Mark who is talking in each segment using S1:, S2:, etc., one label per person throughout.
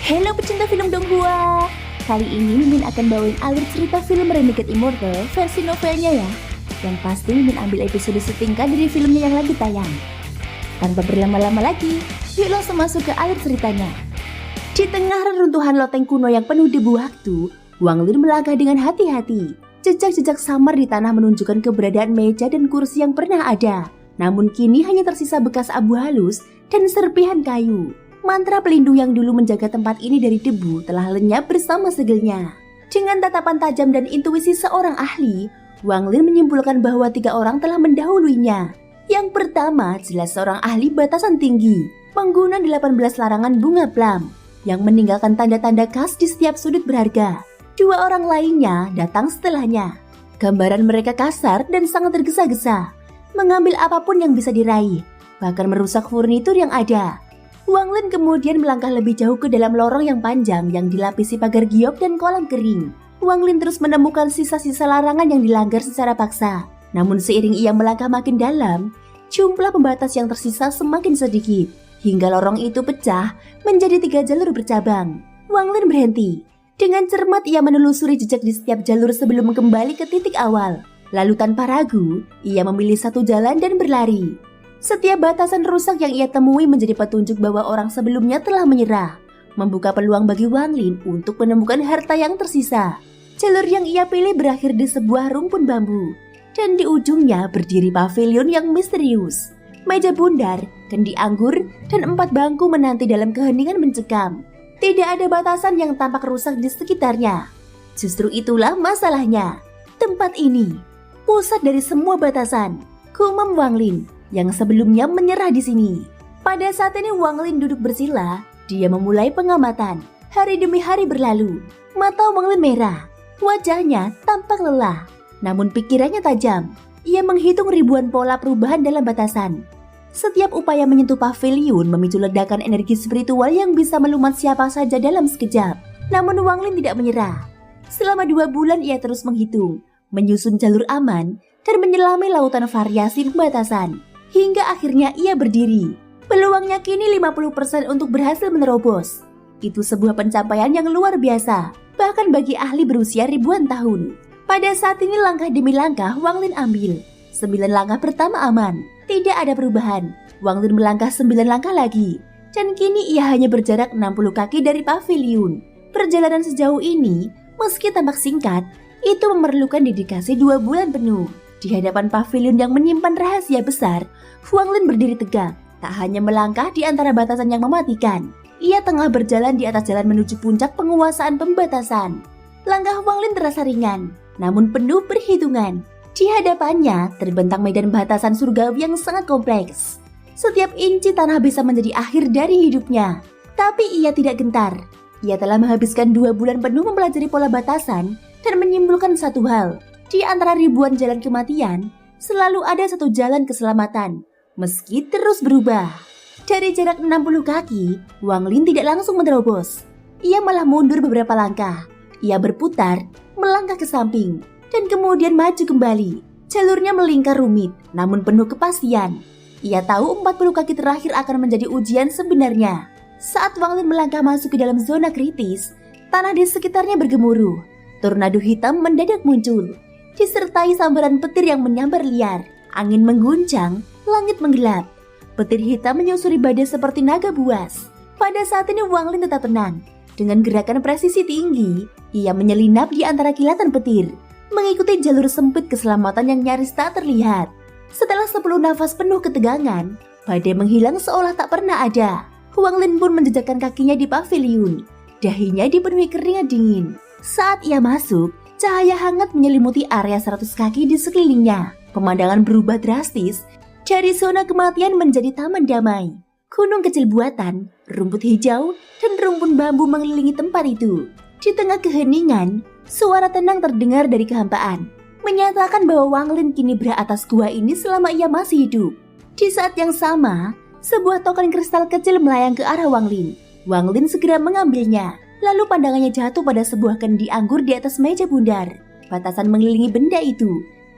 S1: Halo pecinta film Donghua. Kali ini Mimin akan bawain alur cerita film Renegade Immortal versi novelnya ya. Yang pasti Mimin ambil episode setingkat dari filmnya yang lagi tayang. Tanpa berlama-lama lagi, yuk langsung masuk ke alur ceritanya. Di tengah reruntuhan loteng kuno yang penuh debu waktu, Wang Lin melangkah dengan hati-hati. Jejak-jejak samar di tanah menunjukkan keberadaan meja dan kursi yang pernah ada. Namun kini hanya tersisa bekas abu halus dan serpihan kayu. Mantra pelindung yang dulu menjaga tempat ini dari debu telah lenyap bersama segelnya. Dengan tatapan tajam dan intuisi seorang ahli, Wang Lin menyimpulkan bahwa 3 orang telah mendahuluinya. Yang pertama jelas seorang ahli batasan tinggi, pengguna 18 larangan bunga plum, yang meninggalkan tanda-tanda khas di setiap sudut berharga. 2 orang lainnya datang setelahnya. Gambaran mereka kasar dan sangat tergesa-gesa, mengambil apapun yang bisa diraih, bahkan merusak furnitur yang ada. Wang Lin kemudian melangkah lebih jauh ke dalam lorong yang panjang yang dilapisi pagar giok dan kolam kering. Wang Lin terus menemukan sisa-sisa larangan yang dilanggar secara paksa. Namun seiring ia melangkah makin dalam, jumlah pembatas yang tersisa semakin sedikit, hingga lorong itu pecah menjadi 3 jalur bercabang. Wang Lin berhenti. Dengan cermat ia menelusuri jejak di setiap jalur sebelum kembali ke titik awal. Lalu tanpa ragu, ia memilih satu jalan dan berlari. Setiap batasan rusak yang ia temui menjadi petunjuk bahwa orang sebelumnya telah menyerah, membuka peluang bagi Wang Lin untuk menemukan harta yang tersisa. Jalur yang ia pilih berakhir di sebuah rumpun bambu, dan di ujungnya berdiri pavilion yang misterius. Meja bundar, kendi anggur, dan 4 bangku menanti dalam keheningan mencekam. Tidak ada batasan yang tampak rusak di sekitarnya. Justru itulah masalahnya. Tempat ini, pusat dari semua batasan, gumam Wang Lin yang sebelumnya menyerah di sini. Pada saat ini Wang Lin duduk bersila, dia memulai pengamatan. Hari demi hari berlalu, mata Wang Lin merah, wajahnya tampak lelah, namun pikirannya tajam. Ia menghitung ribuan pola perubahan dalam batasan. Setiap upaya menyentuh pavilion memicu ledakan energi spiritual yang bisa melumat siapa saja dalam sekejap. Namun Wang Lin tidak menyerah. Selama 2 bulan ia terus menghitung, menyusun jalur aman, dan menyelami lautan variasi pembatasan. Hingga akhirnya ia berdiri. Peluangnya kini 50% untuk berhasil menerobos. Itu sebuah pencapaian yang luar biasa, bahkan bagi ahli berusia ribuan tahun. Pada saat ini langkah demi langkah Wang Lin ambil. 9 langkah pertama aman, tidak ada perubahan. Wang Lin melangkah 9 langkah lagi, dan kini ia hanya berjarak 60 kaki dari pavilion. Perjalanan sejauh ini, meski tampak singkat, itu memerlukan dedikasi 2 bulan penuh. Di hadapan pavilion yang menyimpan rahasia besar, Wang Lin berdiri tegak, tak hanya melangkah di antara batasan yang mematikan. Ia tengah berjalan di atas jalan menuju puncak penguasaan pembatasan. Langkah Wang Lin terasa ringan, namun penuh perhitungan. Di hadapannya terbentang medan batasan surgawi yang sangat kompleks. Setiap inci tanah bisa menjadi akhir dari hidupnya. Tapi ia tidak gentar. Ia telah menghabiskan 2 bulan penuh mempelajari pola batasan dan menyimpulkan satu hal. Di antara ribuan jalan kematian, selalu ada satu jalan keselamatan, meski terus berubah. Dari jarak 60 kaki, Wang Lin tidak langsung menerobos. Ia malah mundur beberapa langkah. Ia berputar, melangkah ke samping, dan kemudian maju kembali. Jalurnya melingkar rumit, namun penuh kepastian. Ia tahu 40 kaki terakhir akan menjadi ujian sebenarnya. Saat Wang Lin melangkah masuk ke dalam zona kritis, tanah di sekitarnya bergemuruh. Tornado hitam mendadak muncul, disertai sambaran petir yang menyambar liar. Angin mengguncang, langit menggelap. Petir hitam menyusuri badai seperti naga buas. Pada saat ini Wang Lin tetap tenang. Dengan gerakan presisi tinggi, ia menyelinap di antara kilatan petir, mengikuti jalur sempit keselamatan yang nyaris tak terlihat. Setelah 10 nafas penuh ketegangan, badai menghilang seolah tak pernah ada. Wang Lin pun menjejakkan kakinya di pavilion. Dahinya dipenuhi keringat dingin. Saat ia masuk, cahaya hangat menyelimuti area 100 kaki di sekelilingnya. Pemandangan berubah drastis, dari zona kematian menjadi taman damai. Gunung kecil buatan, rumput hijau, dan rumpun bambu mengelilingi tempat itu. Di tengah keheningan, suara tenang terdengar dari kehampaan, menyatakan bahwa Wang Lin kini berada atas gua ini selama ia masih hidup. Di saat yang sama, sebuah token kristal kecil melayang ke arah Wang Lin. Wang Lin segera mengambilnya. Lalu pandangannya jatuh pada sebuah kendi anggur di atas meja bundar. Batasan mengelilingi benda itu,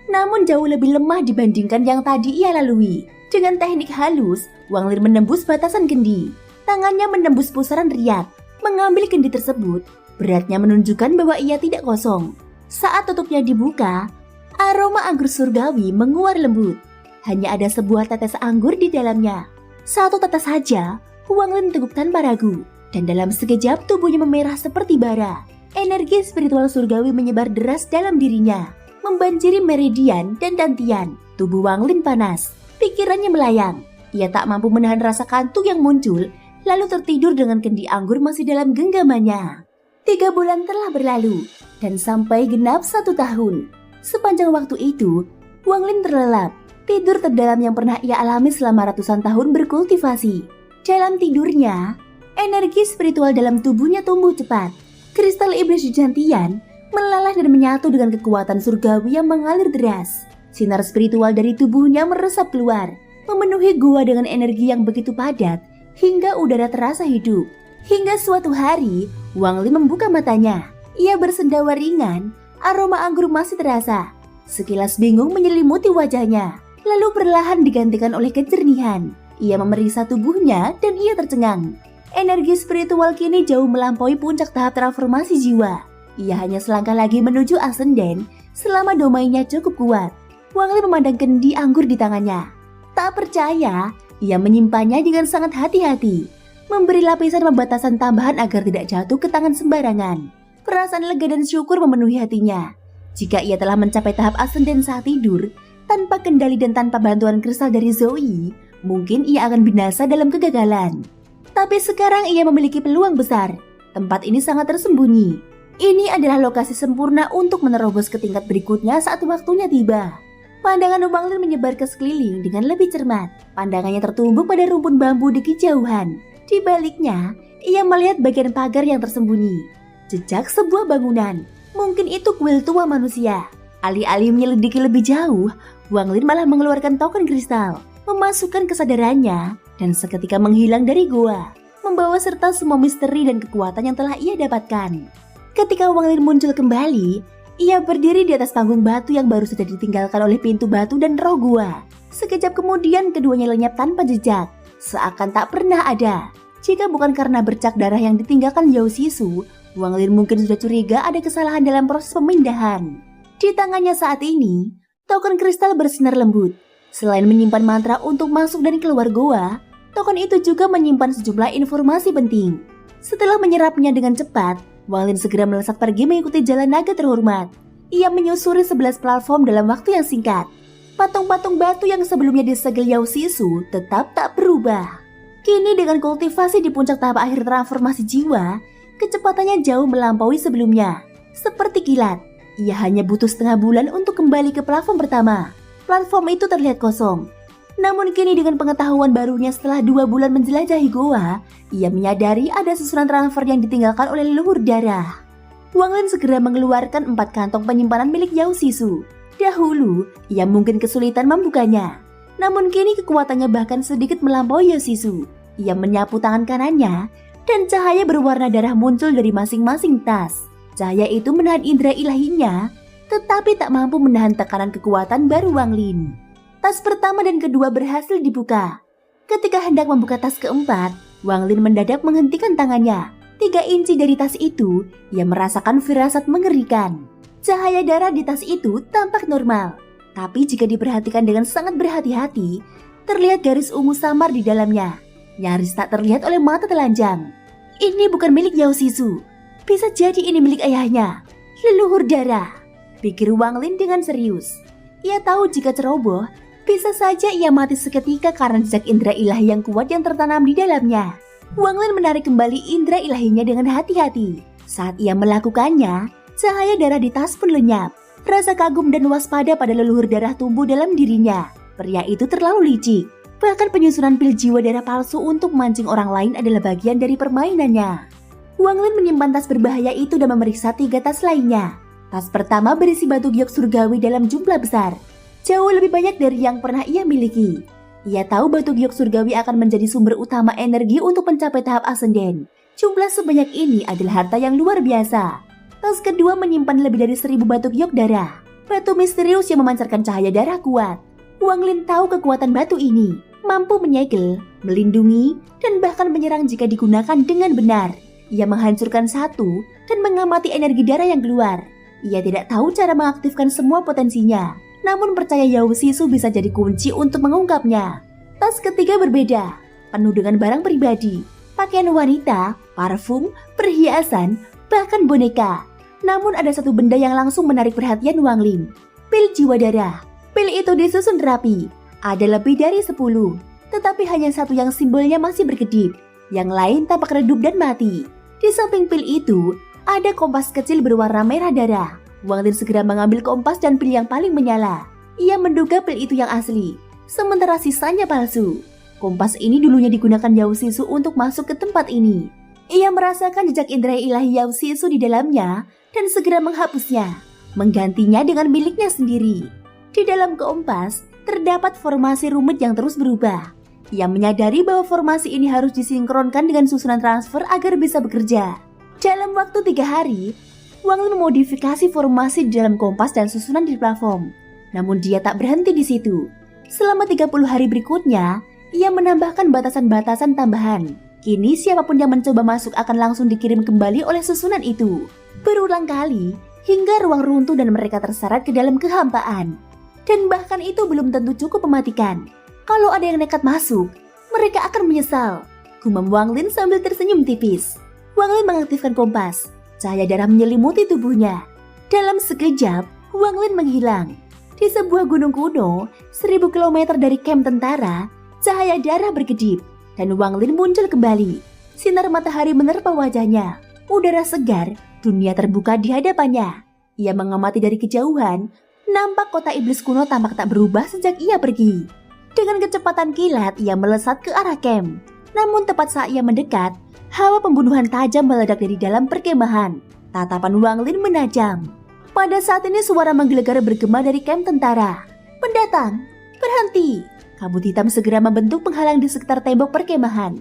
S1: namun jauh lebih lemah dibandingkan yang tadi ia lalui. Dengan teknik halus, Wang Lin menembus batasan kendi. Tangannya menembus pusaran riak, Mengambil kendi tersebut, beratnya menunjukkan bahwa ia tidak kosong. Saat tutupnya dibuka, aroma anggur surgawi menguar lembut. Hanya ada sebuah tetes anggur di dalamnya. Satu tetes saja, Wang Lin teguk tanpa ragu. Dan dalam sekejap tubuhnya memerah seperti bara. Energi spiritual surgawi menyebar deras dalam dirinya, membanjiri meridian dan dantian. Tubuh Wang Lin panas, pikirannya melayang. Ia tak mampu menahan rasa kantuk yang muncul, lalu tertidur dengan kendi anggur masih dalam genggamannya. 3 bulan telah berlalu, dan sampai genap 1 tahun. Sepanjang waktu itu, Wang Lin terlelap, tidur terdalam yang pernah ia alami selama ratusan tahun berkultivasi. Dalam tidurnya, energi spiritual dalam tubuhnya tumbuh cepat. Kristal iblis jantian meleleh dan menyatu dengan kekuatan surgawi yang mengalir deras. Sinar spiritual dari tubuhnya meresap keluar, memenuhi gua dengan energi yang begitu padat, hingga udara terasa hidup. Hingga suatu hari, Wang Lin membuka matanya. Ia bersendawa ringan, aroma anggur masih terasa. Sekilas bingung menyelimuti wajahnya, lalu perlahan digantikan oleh kejernihan. Ia memeriksa tubuhnya dan ia tercengang. Energi spiritual kini jauh melampaui puncak tahap transformasi jiwa. Ia hanya selangkah lagi menuju ascenden selama domainnya cukup kuat. Wang Lin memandang kendi anggur di tangannya. Tak percaya, ia menyimpannya dengan sangat hati-hati. Memberi lapisan pembatasan tambahan agar tidak jatuh ke tangan sembarangan. Perasaan lega dan syukur memenuhi hatinya. Jika ia telah mencapai tahap ascenden saat tidur, tanpa kendali dan tanpa bantuan kristal dari Zoe, mungkin ia akan binasa dalam kegagalan. Tapi sekarang ia memiliki peluang besar. Tempat ini sangat tersembunyi. Ini adalah lokasi sempurna untuk menerobos ke tingkat berikutnya saat waktunya tiba. Pandangan Wang Lin menyebar ke sekeliling dengan lebih cermat. Pandangannya tertumbuk pada rumpun bambu di kejauhan. Di baliknya, ia melihat bagian pagar yang tersembunyi. Jejak sebuah bangunan. Mungkin itu kuil tua manusia. Alih-alih menyelidiki lebih jauh, Wang Lin malah mengeluarkan token kristal, memasukkan kesadarannya, dan seketika menghilang dari gua, membawa serta semua misteri dan kekuatan yang telah ia dapatkan. Ketika Wang Lin muncul kembali, ia berdiri di atas panggung batu yang baru saja ditinggalkan oleh pintu batu dan roh gua. Sekejap kemudian keduanya lenyap tanpa jejak, seakan tak pernah ada. Jika bukan karena bercak darah yang ditinggalkan Yao Sisu, Wang Lin mungkin sudah curiga ada kesalahan dalam proses pemindahan. Di tangannya saat ini, token kristal bersinar lembut. Selain menyimpan mantra untuk masuk dan keluar goa, token itu juga menyimpan sejumlah informasi penting. Setelah menyerapnya dengan cepat, Wang Lin segera melesat pergi mengikuti jalan naga terhormat. Ia menyusuri 11 platform dalam waktu yang singkat. Patung-patung batu yang sebelumnya disegel Yao Sisu tetap tak berubah. Kini dengan kultivasi di puncak tahap akhir transformasi jiwa, kecepatannya jauh melampaui sebelumnya. Seperti kilat, ia hanya butuh setengah bulan untuk kembali ke platform pertama. Platform itu terlihat kosong. Namun kini dengan pengetahuan barunya setelah 2 bulan menjelajahi goa, ia menyadari ada susunan transfer yang ditinggalkan oleh leluhur darah. Wang Lin segera mengeluarkan 4 kantong penyimpanan milik Yao Sisu. Dahulu, ia mungkin kesulitan membukanya. Namun kini kekuatannya bahkan sedikit melampaui Yao Sisu. Ia menyapu tangan kanannya, dan cahaya berwarna darah muncul dari masing-masing tas. Cahaya itu menahan indera ilahinya, tetapi tak mampu menahan tekanan kekuatan baru Wang Lin. Tas pertama dan kedua berhasil dibuka. Ketika hendak membuka tas keempat, Wang Lin mendadak menghentikan tangannya. 3 inci dari tas itu, ia merasakan firasat mengerikan. Cahaya darah di tas itu tampak normal. Tapi jika diperhatikan dengan sangat berhati-hati, terlihat garis ungu samar di dalamnya. Nyaris tak terlihat oleh mata telanjang. Ini bukan milik Yao Sisu. Bisa jadi ini milik ayahnya, leluhur darah, pikir Wang Lin dengan serius. Ia tahu jika ceroboh, bisa saja ia mati seketika karena jejak indera ilahi yang kuat yang tertanam di dalamnya. Wang Lin menarik kembali indera ilahinya dengan hati-hati. Saat ia melakukannya, cahaya darah di tas pun lenyap. Rasa kagum dan waspada pada leluhur darah tumbuh dalam dirinya. Pria itu terlalu licik. Bahkan penyusunan pil jiwa darah palsu untuk memancing orang lain adalah bagian dari permainannya. Wang Lin menyimpan tas berbahaya itu dan memeriksa 3 tas lainnya. Tas pertama berisi batu giok surgawi dalam jumlah besar. Jauh lebih banyak dari yang pernah ia miliki. Ia tahu batu giok surgawi akan menjadi sumber utama energi untuk mencapai tahap ascenden. Jumlah sebanyak ini adalah harta yang luar biasa. Tas kedua menyimpan lebih dari 1000 batu giok darah. Batu misterius yang memancarkan cahaya darah kuat. Wang Lin tahu kekuatan batu ini mampu menyegel, melindungi, dan bahkan menyerang jika digunakan dengan benar. Ia menghancurkan satu dan mengamati energi darah yang keluar. Ia tidak tahu cara mengaktifkan semua potensinya, namun percaya Yao Shisu bisa jadi kunci untuk mengungkapnya. Tas ketiga berbeda, penuh dengan barang pribadi, pakaian wanita, parfum, perhiasan, bahkan boneka. Namun ada satu benda yang langsung menarik perhatian Wang Lin. Pil jiwa darah. Pil itu disusun rapi. Ada lebih dari 10, tetapi hanya satu yang simbolnya masih berkedip. Yang lain tampak redup dan mati. Di samping pil itu, ada kompas kecil berwarna merah darah. Wang Lin segera mengambil kompas dan pil yang paling menyala. Ia menduga pil itu yang asli, sementara sisanya palsu. Kompas ini dulunya digunakan Yao Shisu untuk masuk ke tempat ini. Ia merasakan jejak indera ilahi Yao Shisu di dalamnya dan segera menghapusnya, menggantinya dengan miliknya sendiri. Di dalam kompas, terdapat formasi rumit yang terus berubah. Ia menyadari bahwa formasi ini harus disinkronkan dengan susunan transfer agar bisa bekerja. Dalam waktu 3 hari, Wang Lin memodifikasi formasi di dalam kompas dan susunan di platform. Namun dia tak berhenti di situ. Selama 30 hari berikutnya, ia menambahkan batasan-batasan tambahan. Kini siapapun yang mencoba masuk akan langsung dikirim kembali oleh susunan itu. Berulang kali, hingga ruang runtuh dan mereka terseret ke dalam kehampaan. Dan bahkan itu belum tentu cukup mematikan. Kalau ada yang nekat masuk, mereka akan menyesal. Gumam Wang Lin sambil tersenyum tipis. Wang Lin mengaktifkan kompas. Cahaya darah menyelimuti tubuhnya. Dalam sekejap, Wang Lin menghilang. Di sebuah gunung kuno, 1000 km dari kamp tentara, cahaya darah berkedip. Dan Wang Lin muncul kembali. Sinar matahari menerpa wajahnya. Udara segar, dunia terbuka di hadapannya. Ia mengamati dari kejauhan, nampak kota iblis kuno tampak tak berubah sejak ia pergi. Dengan kecepatan kilat, ia melesat ke arah camp. Namun tepat saat ia mendekat, hawa pembunuhan tajam meledak dari dalam perkemahan. Tatapan Wang Lin menajam. Pada saat ini suara menggelegar bergema dari camp tentara. "Pendatang, berhenti!" Kabut hitam segera membentuk penghalang di sekitar tembok perkemahan.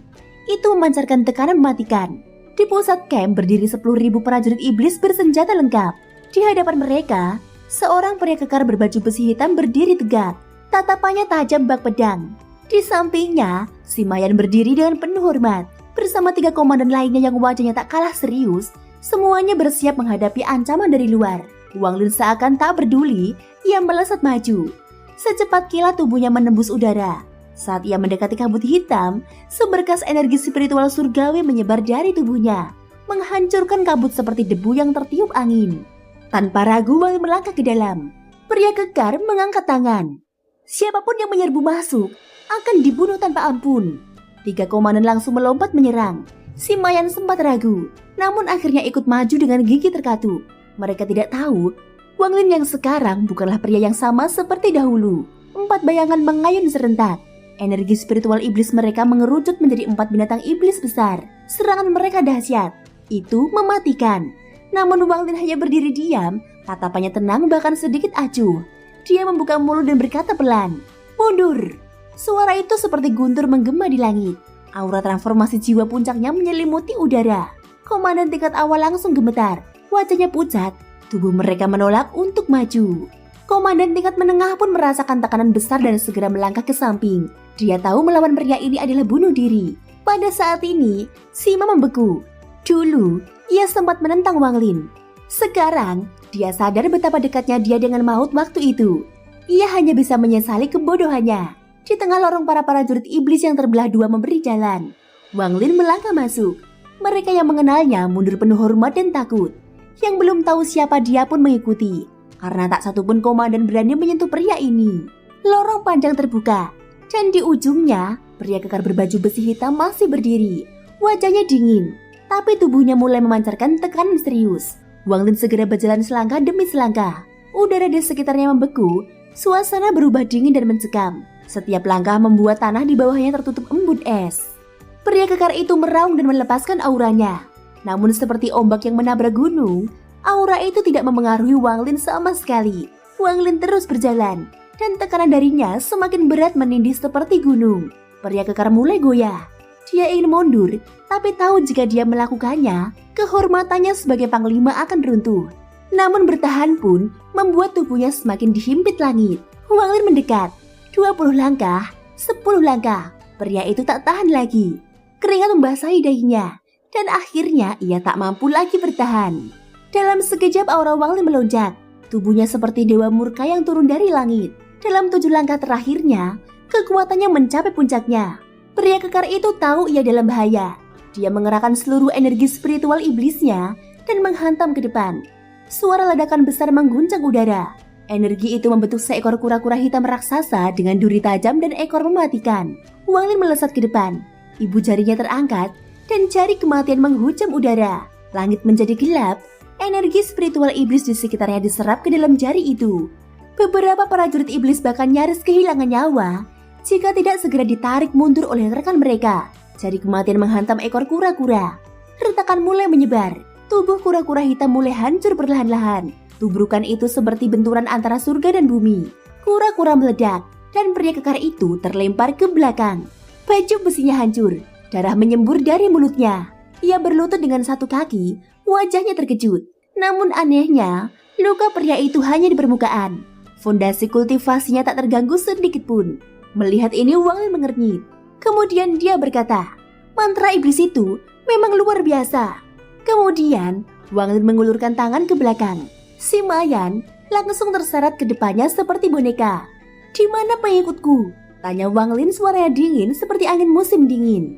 S1: Itu memancarkan tekanan mematikan. Di pusat camp berdiri 10.000 prajurit iblis bersenjata lengkap. Di hadapan mereka, seorang pria kekar berbaju besi hitam berdiri tegak. Tatapannya tajam bak pedang. Di sampingnya, si Mayan berdiri dengan penuh hormat. Bersama 3 komandan lainnya yang wajahnya tak kalah serius, semuanya bersiap menghadapi ancaman dari luar. Wang Lin seakan tak peduli, ia melesat maju. Secepat kilat tubuhnya menembus udara. Saat ia mendekati kabut hitam, seberkas energi spiritual surgawi menyebar dari tubuhnya, menghancurkan kabut seperti debu yang tertiup angin. Tanpa ragu, Wang Lin melangkah ke dalam. Pria kekar mengangkat tangan. Siapapun yang menyerbu masuk akan dibunuh tanpa ampun. 3 komandan langsung melompat menyerang. Si Mayan sempat ragu, namun akhirnya ikut maju dengan gigi terkatup. Mereka tidak tahu, Wang Lin yang sekarang bukanlah pria yang sama seperti dahulu. 4 bayangan mengayun serentak. Energi spiritual iblis mereka mengerucut menjadi 4 binatang iblis besar. Serangan mereka dahsyat. Itu mematikan. Namun Wang Lin hanya berdiri diam, tatapannya tenang bahkan sedikit acuh. Dia membuka mulut dan berkata pelan, "Mundur!" Suara itu seperti guntur menggema di langit. Aura transformasi jiwa puncaknya menyelimuti udara. Komandan tingkat awal langsung gemetar. Wajahnya pucat, tubuh mereka menolak untuk maju. Komandan tingkat menengah pun merasakan tekanan besar dan segera melangkah ke samping. Dia tahu melawan pria ini adalah bunuh diri. Pada saat ini, Sima membeku. Dulu, ia sempat menentang Wang Lin. Sekarang, dia sadar betapa dekatnya dia dengan maut waktu itu. Ia hanya bisa menyesali kebodohannya. Di tengah lorong para prajurit iblis yang terbelah dua memberi jalan, Wang Lin melangkah masuk. Mereka yang mengenalnya mundur penuh hormat dan takut. Yang belum tahu siapa dia pun mengikuti, karena tak satupun komandan berani menyentuh pria ini. Lorong panjang terbuka, dan di ujungnya, pria kekar berbaju besi hitam masih berdiri. Wajahnya dingin, tapi tubuhnya mulai memancarkan tekanan serius. Wang Lin segera berjalan selangkah demi selangkah. Udara di sekitarnya membeku, suasana berubah dingin dan mencekam. Setiap langkah membuat tanah di bawahnya tertutup embun es. Pria kekar itu meraung dan melepaskan auranya. Namun seperti ombak yang menabrak gunung, aura itu tidak memengaruhi Wang Lin sama sekali. Wang Lin terus berjalan, dan tekanan darinya semakin berat menindih seperti gunung. Pria kekar mulai goyah. Dia ingin mundur, tapi tahu jika dia melakukannya, kehormatannya sebagai panglima akan runtuh. Namun bertahan pun membuat tubuhnya semakin dihimpit langit. Wang Lin mendekat. 20 langkah, 10 langkah. Pria itu tak tahan lagi. Keringat membasahi dahinya, Dan akhirnya ia tak mampu lagi bertahan. Dalam sekejap aura Wang Lin melonjak. Tubuhnya seperti dewa murka yang turun dari langit. Dalam 7 langkah terakhirnya, kekuatannya mencapai puncaknya. Pria kekar itu tahu ia dalam bahaya. Dia mengerahkan seluruh energi spiritual iblisnya dan menghantam ke depan. Suara ledakan besar mengguncang udara. Energi itu membentuk seekor kura-kura hitam raksasa dengan duri tajam dan ekor mematikan. Wang Lin melesat ke depan. Ibu jarinya terangkat dan jari kematian menghujam udara. Langit menjadi gelap. Energi spiritual iblis di sekitarnya diserap ke dalam jari itu. Beberapa prajurit iblis bahkan nyaris kehilangan nyawa jika tidak segera ditarik mundur oleh rekan mereka. Jari kematian menghantam ekor kura-kura. Retakan mulai menyebar. Tubuh kura-kura hitam mulai hancur perlahan-lahan. Tubrukan itu seperti benturan antara surga dan bumi. Kura-kura meledak dan pria kekar itu terlempar ke belakang. Baju besinya hancur. Darah menyembur dari mulutnya. Ia berlutut dengan satu kaki. Wajahnya terkejut. Namun anehnya, luka pria itu hanya di permukaan. Fondasi kultivasinya tak terganggu sedikit pun. Melihat ini Wang Lin mengernyit. Kemudian dia berkata, mantra iblis itu memang luar biasa. Kemudian Wang Lin mengulurkan tangan ke belakang. Si Mayan langsung terseret ke depannya seperti boneka. Di mana pengikutku? Tanya Wang Lin suaranya dingin seperti angin musim dingin.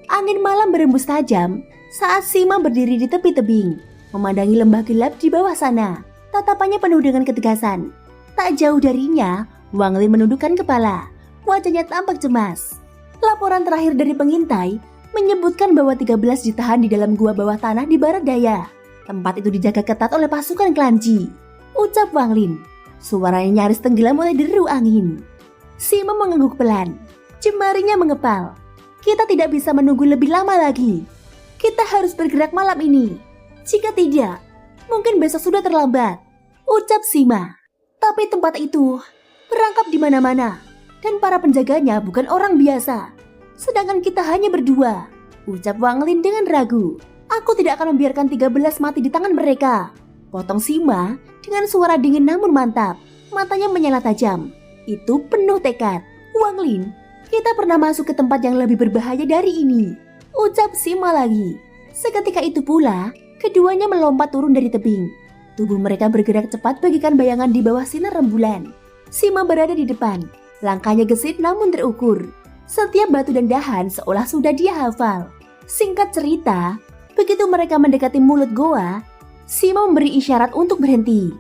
S1: Angin malam berembus tajam saat Sima berdiri di tepi tebing, memandangi lembah gelap di bawah sana. Tatapannya penuh dengan ketegasan. Tak jauh darinya, Wang Lin menundukkan kepala. Wajahnya tampak cemas. Laporan terakhir dari pengintai menyebutkan bahwa 13 ditahan di dalam gua bawah tanah di barat daya. Tempat itu dijaga ketat oleh pasukan klan Ji. Ucap Wang Lin. Suaranya nyaris tenggelam oleh deru angin. Sima mengangguk pelan. Jemarinya mengepal. Kita tidak bisa menunggu lebih lama lagi. Kita harus bergerak malam ini. Jika tidak, mungkin besok sudah terlambat. Ucap Sima. Tapi tempat itu merangkap di mana-mana. Dan para penjaganya bukan orang biasa. Sedangkan kita hanya berdua. Ucap Wang Lin dengan ragu. Aku tidak akan membiarkan 13 mati di tangan mereka. Potong Sima dengan suara dingin namun mantap. Matanya menyala tajam. Itu penuh tekad. Wang Lin, kita pernah masuk ke tempat yang lebih berbahaya dari ini. Ucap Sima lagi. Seketika itu pula, keduanya melompat turun dari tebing. Tubuh mereka bergerak cepat bagikan bayangan di bawah sinar rembulan. Sima berada di depan. Langkahnya gesit namun terukur. Setiap batu dan dahan seolah sudah dia hafal. Singkat cerita, begitu mereka mendekati mulut goa, Sima memberi isyarat untuk berhenti.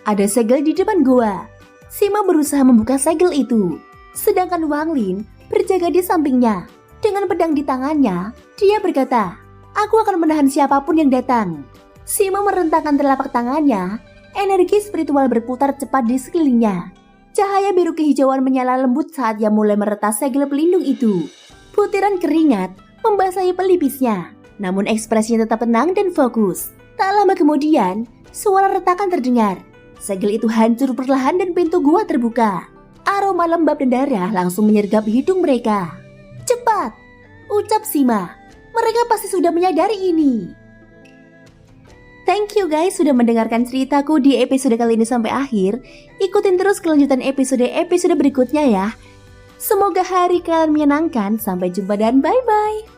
S1: Ada segel di depan goa. Sima berusaha membuka segel itu. Sedangkan Wang Lin berjaga di sampingnya. Dengan pedang di tangannya, dia berkata, aku akan menahan siapapun yang datang. Sima merentangkan telapak tangannya, energi spiritual berputar cepat di sekelilingnya. Cahaya biru kehijauan menyala lembut saat ia mulai meretas segel pelindung itu. Butiran keringat membasahi pelipisnya, namun ekspresinya tetap tenang dan fokus. Tak lama kemudian, suara retakan terdengar. Segel itu hancur perlahan dan pintu gua terbuka. Aroma lembab dan darah langsung menyergap hidung mereka. Cepat, ucap Sima. Mereka pasti sudah menyadari ini. Thank you guys sudah mendengarkan ceritaku di episode kali ini sampai akhir. Ikutin terus kelanjutan episode berikutnya ya. Semoga hari kalian menyenangkan. Sampai jumpa dan bye-bye.